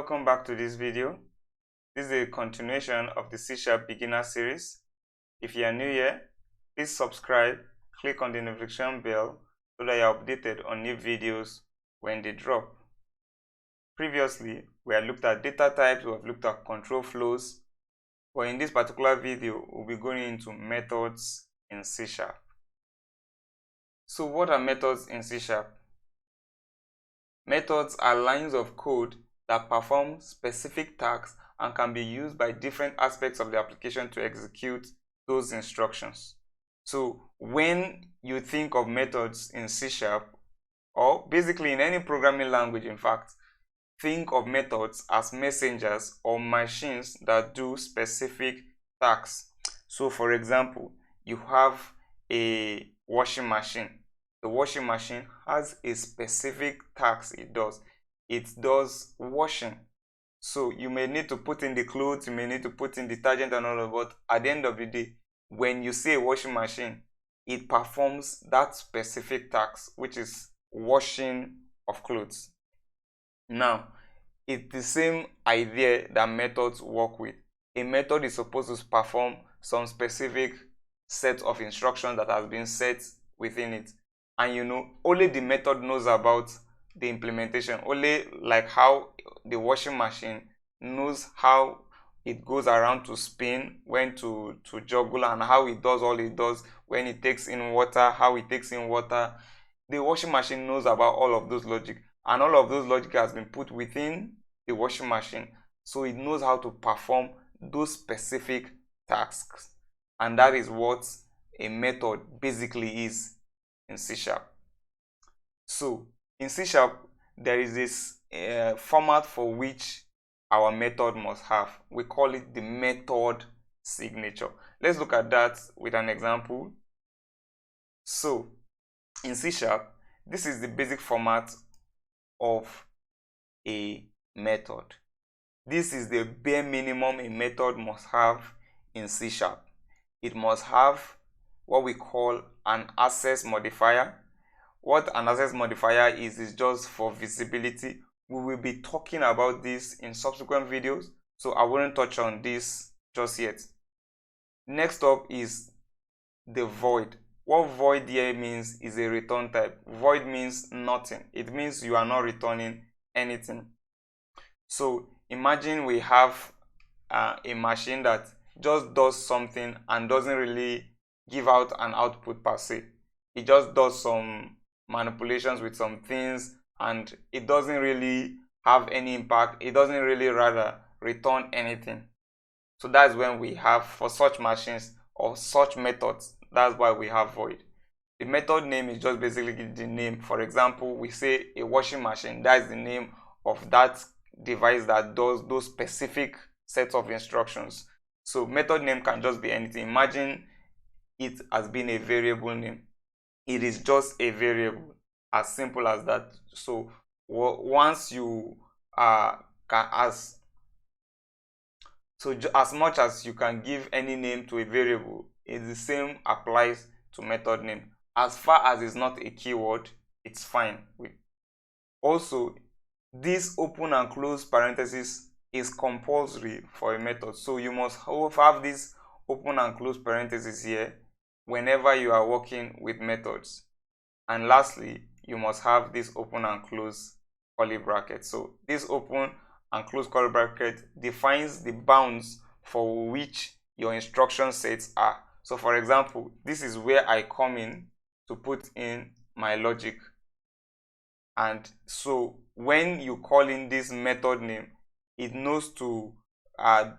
Welcome back to this video. This is a continuation of the C# beginner series. If you are new here, please subscribe, click on the notification bell so that you are updated on new videos when they drop. Previously, we had looked at data types, we have looked at control flows, but in this particular video, we'll be going into methods in C#. So what are methods in C#? Methods are lines of code that perform specific tasks and can be used by different aspects of the application to execute those instructions. So when you think of methods in C#, or basically in any programming language, in fact, think of methods as messengers or machines that do specific tasks. So for example, you have a washing machine. The washing machine has a specific task it does. It does washing. So you may need to put in the clothes, you may need to put in detergent and all of that. At the end of the day, when you say a washing machine, it performs that specific task, which is washing of clothes. Now, it's the same idea that methods work with. A method is supposed to perform some specific set of instructions that has been set within it. And only the method knows about the implementation. Only like how the washing machine knows how it goes around to spin, when to juggle, and how it does all it does, when it takes in water, how it takes in water. The washing machine knows about all of those logic, and all of those logic has been put within the washing machine, so it knows how to perform those specific tasks. And that is what a method basically is in C#. So in C#, there is this format for which our method must have. We call it the method signature. Let's look at that with an example. So in C#, this is the basic format of a method. This is the bare minimum a method must have in C#. It must have what we call an access modifier. What an access modifier is just for visibility. We will be talking about this in subsequent videos, so I won't touch on this just yet. Next up is the void. What void here means is a return type. Void means nothing. It means you are not returning anything. So imagine we have a machine that just does something and doesn't really give out an output per se. It just does some manipulations with some things and it doesn't really have any impact. It doesn't really rather return anything. So that's when we have, for such machines or such methods, that's why we have void. The method name is just basically the name. For example, we say a washing machine. That's the name of that device that does those specific sets of instructions. So method name can just be anything. Imagine it as being a variable name. It is just a variable, as simple as that. So once you as much as you can give any name to a variable, it's the same applies to method name. As far as it's not a keyword, it's fine. Also, this open and close parenthesis is compulsory for a method. So you must have this open and close parenthesis here whenever you are working with methods. And lastly, you must have this open and close curly bracket. So this open and close curly bracket defines the bounds for which your instruction sets are. So for example, this is where I come in to put in my logic. And so when you call in this method name, it knows to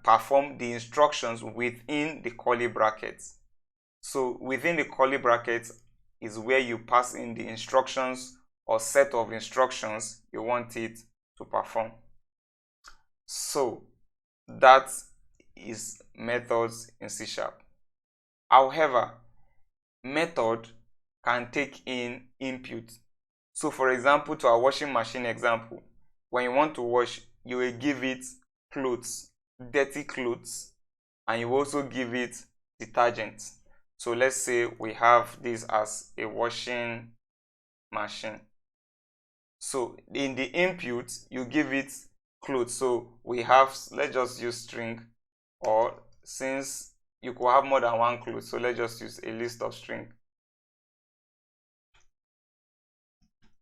perform the instructions within the curly brackets. So within the curly brackets is where you pass in the instructions or set of instructions you want it to perform. So that is methods in C#. However, method can take in input. So for example, to our washing machine example, when you want to wash, you will give it clothes, dirty clothes, and you also give it detergent. So let's say we have this as a washing machine. So in the input, you give it clothes. So we have, let's just use string, or since you could have more than one clothes, so let's just use a list of string.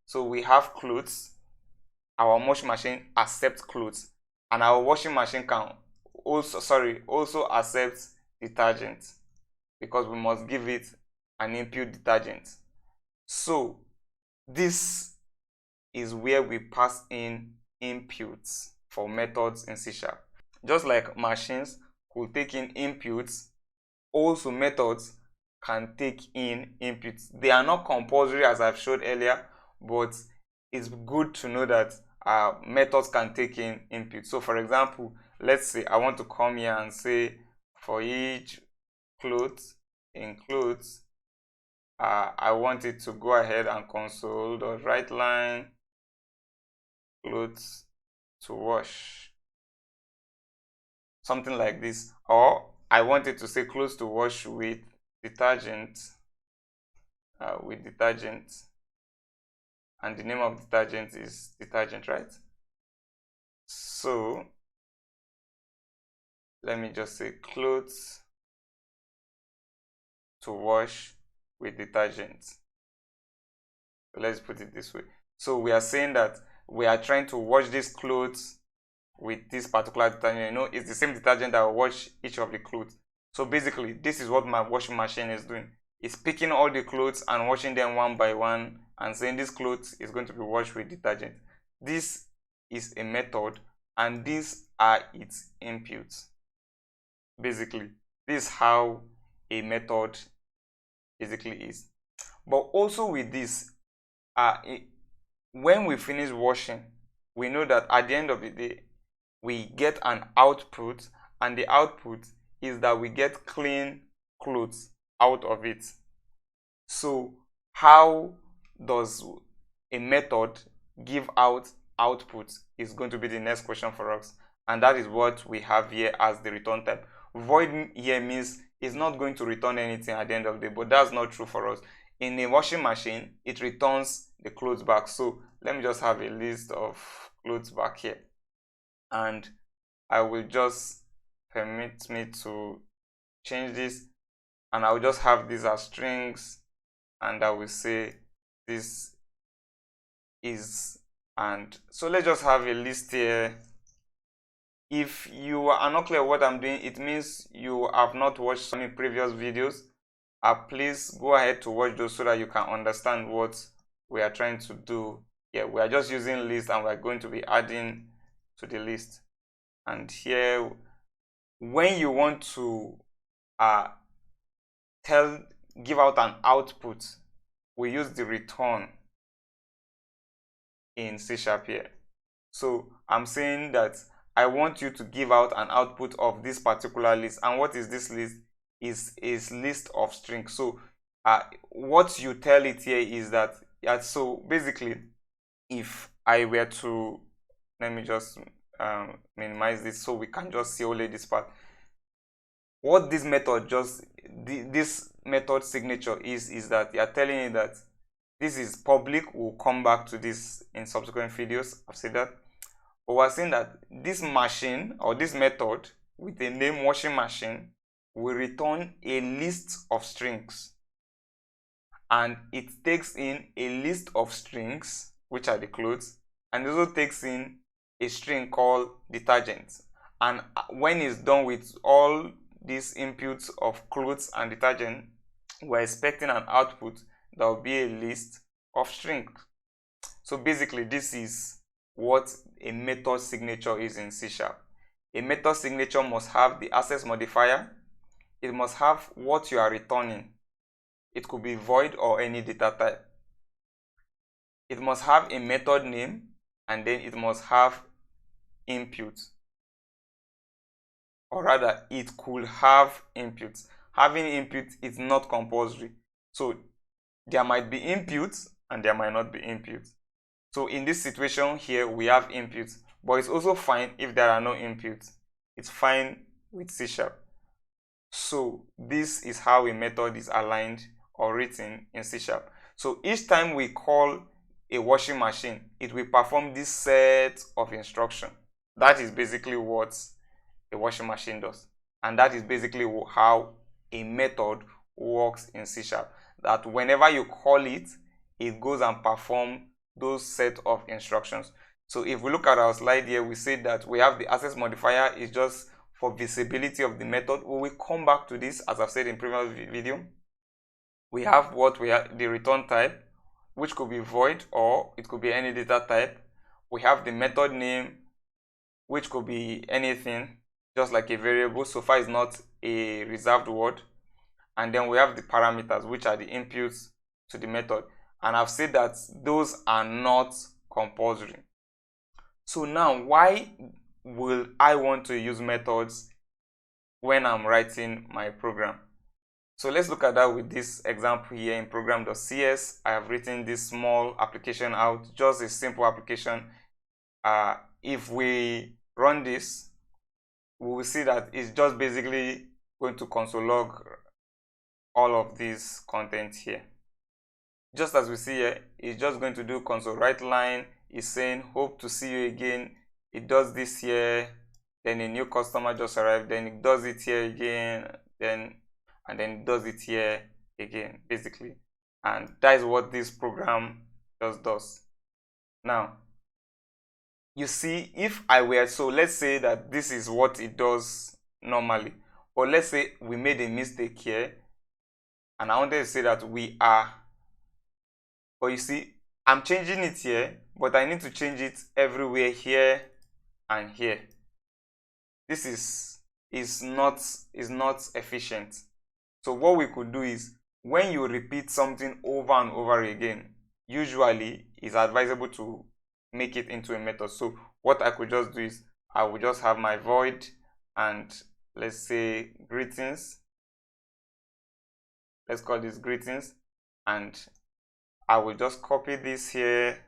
So we have clothes, our washing machine accepts clothes, and our washing machine can also accept detergent, because we must give it an input detergent. So this is where we pass in inputs for methods in C#. Just like machines could take in inputs, also methods can take in inputs. They are not compulsory, as I've showed earlier, but it's good to know that methods can take in inputs. So for example, let's say I want to come here and say for each clothes in clothes, I want it to go ahead and console.writeLine clothes to wash, something like this. Or I want it to say clothes to wash with detergent, and the name of detergent is detergent, right? So let me just say clothes to wash with detergent. So let's put it this way. So we are saying that we are trying to wash these clothes with this particular detergent. You know, it's the same detergent that will wash each of the clothes. So basically, this is what my washing machine is doing. It's picking all the clothes and washing them one by one and saying this clothes is going to be washed with detergent. This is a method, and these are its inputs. Basically, this is how a method basically is. But also with this, when we finish washing, we know that at the end of the day, we get an output, and the output is that we get clean clothes out of it. So how does a method give out output is going to be the next question for us, and that is what we have here as the return type. Void here means it's not going to return anything at the end of the day, but that's not true for us. In a washing machine, it returns the clothes back. So let me just have a list of clothes back here, and I will just permit me to change this, and I will just have these as strings, and I will say this is, and so let's just have a list here. If you are not clear what I'm doing, it means you have not watched some previous videos. Please go ahead to watch those so that you can understand what we are trying to do. Yeah, we are just using list, and we're going to be adding to the list. And here, when you want to give out an output, we use the return in C# here. So I'm saying that I want you to give out an output of this particular list. And what is this list? Is a list of strings. So what you tell it here is that, so basically, if I were to, let me just minimize this so we can just see only this part. What this method this method signature is that you are telling it that this is public. We'll come back to this in subsequent videos. I've said that. But we're saying that this machine, or this method with the name washing machine, will return a list of strings, and it takes in a list of strings, which are the clothes, and it also takes in a string called detergent. And when it's done with all these inputs of clothes and detergent, we're expecting an output that will be a list of strings. So basically, this is what a method signature is in C#. A method signature must have the access modifier. It must have what you are returning. It could be void or any data type. It must have a method name, and then it must have input. Or rather, it could have inputs. Having input is not compulsory. So there might be inputs and there might not be inputs. So in this situation here, we have inputs, but it's also fine if there are no inputs. It's fine with C#. So this is how a method is aligned or written in C#. So each time we call a washing machine, it will perform this set of instructions. That is basically what a washing machine does. And that is basically how a method works in C#. That whenever you call it, it goes and performs those set of instructions. So if we look at our slide here, we say that we have the access modifier is just for visibility of the method. We will come back to this, as I've said in previous video. We have the return type, which could be void or it could be any data type. We have the method name, which could be anything, just like a variable, so far it's not a reserved word. And then we have the parameters, which are the inputs to the method. And I've said that those are not compulsory. So now, why will I want to use methods when I'm writing my program? So let's look at that with this example here in program.cs. I have written this small application out, just a simple application. If we run this, we will see that it's just basically going to console log all of this content here. Just as we see here, it's just going to do console write line. It's saying hope to see you again. It does this here, then a new customer just arrived, then it does it here again, and then it does it here again, basically. And that is what this program just does. Now, you see, if I were, so let's say that this is what it does normally, or let's say we made a mistake here, and I wanted to say that we are, but you see, I'm changing it here, but I need to change it everywhere here and here. This is not efficient. So what we could do is, when you repeat something over and over again, usually it's advisable to make it into a method. So what I could just do is, I will just have my void and let's say greetings. Let's call this greetings, and I will just copy this here,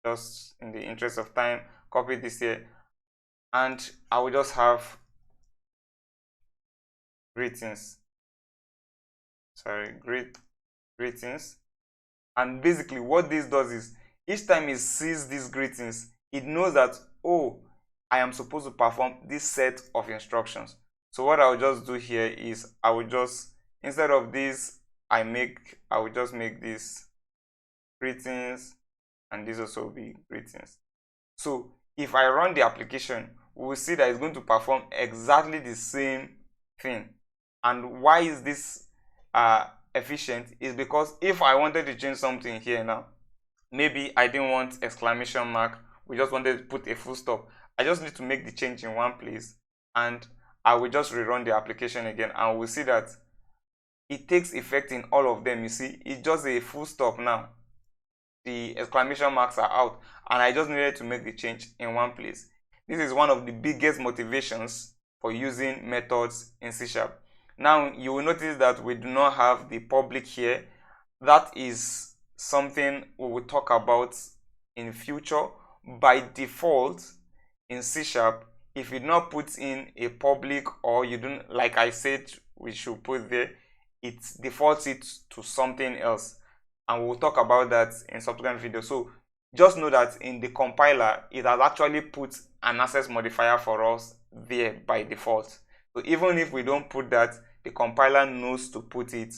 just in the interest of time, copy this here, and I will just have greetings. Sorry, greetings. And basically what this does is, each time it sees these greetings, it knows that, oh, I am supposed to perform this set of instructions. So what I will just do here is, I will just, instead of this, I will just make this greetings, and this also will be greetings. So if I run the application, we will see that it's going to perform exactly the same thing. And why is this efficient? Is because if I wanted to change something here now, maybe I didn't want exclamation mark, we just wanted to put a full stop, I just need to make the change in one place, and I will just rerun the application again, and we'll see that it takes effect in all of them. You see, it's just a full stop now, the exclamation marks are out, and I just needed to make the change in one place. This is one of the biggest motivations for using methods in C#. Now you will notice that we do not have the public here. That is something we will talk about in future. By default in C#, if you do not put in a public, or you don't, like I said we should put there, it defaults it to something else, and we'll talk about that in subsequent videos. So just know that in the compiler, it has actually put an access modifier for us there by default. So even if we don't put that, the compiler knows to put it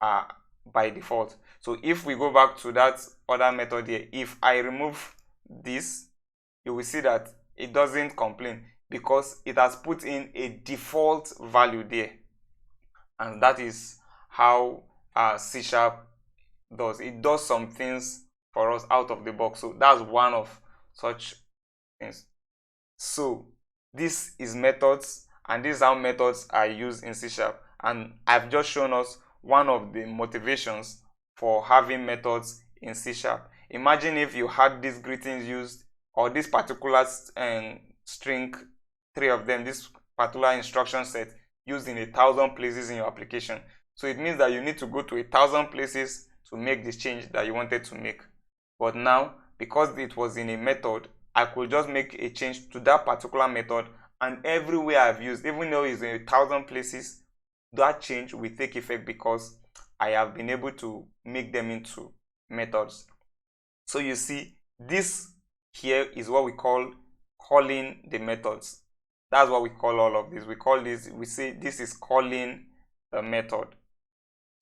by default. So if we go back to that other method here, if I remove this, you will see that it doesn't complain, because it has put in a default value there. And that is how C# does. It does some things for us out of the box. So that's one of such things. So this is methods, and this is how methods are used in C#. And I've just shown us one of the motivations for having methods in C#. Imagine if you had these greetings used, or this particular string, 3 of them, this particular instruction set used in 1,000 places in your application. So it means that you need to go to 1,000 places to make this change that you wanted to make. But now, because it was in a method, I could just make a change to that particular method, and everywhere I've used, even though it's in 1,000 places, that change will take effect because I have been able to make them into methods. So you see, this here is what we call calling the methods. That's what we call all of this. We say this is calling the method.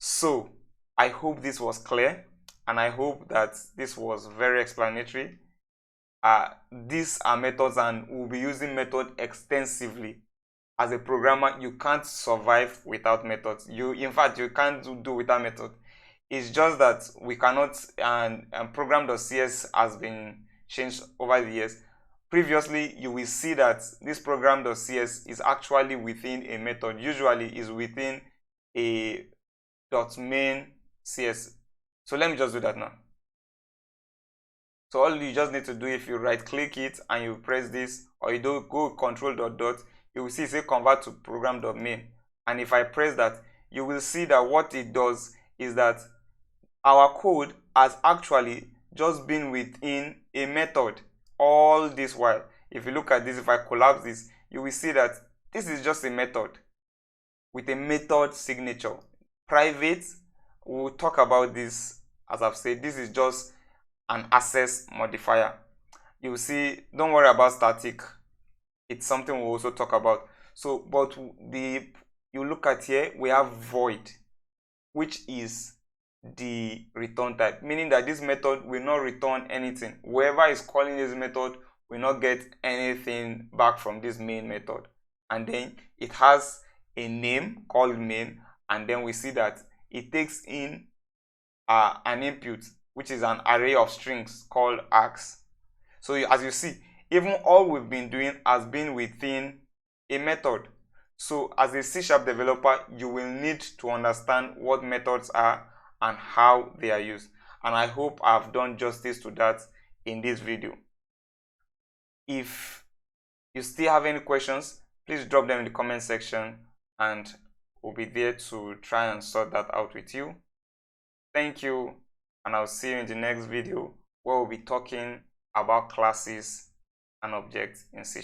So I hope this was clear, and I hope that this was very explanatory. These are methods, and we'll be using method extensively. As a programmer, you can't survive without methods. In fact, you can't do without method. It's just that we cannot, and program.cs has been changed over the years. Previously, you will see that this program.cs is actually within a method. Usually is within a .main cs. So let me just do that now. So all you just need to do, if you right click it and you press this, or you do go control dot, you will see say convert to program.main. And if I press that, you will see that what it does is that our code has actually just been within a method all this while. If you look at this, if I collapse this, you will see that this is just a method with a method signature. Private, we'll talk about this. As I've said, this is just an access modifier. You will see, don't worry about static. It's something we'll also talk about. So, but you look at here, we have void, which is the return type, meaning that this method will not return anything. Whoever is calling this method will not get anything back from this main method. And then it has a name called main, and then we see that it takes in an input, which is an array of strings called args. So as you see, even all we've been doing has been within a method. So as a C# developer, you will need to understand what methods are and how they are used. And I hope I've done justice to that in this video. If you still have any questions, please drop them in the comment section, and we'll be there to try and sort that out with you. Thank you, and I'll see you in the next video, where we'll be talking about classes and objects in C#.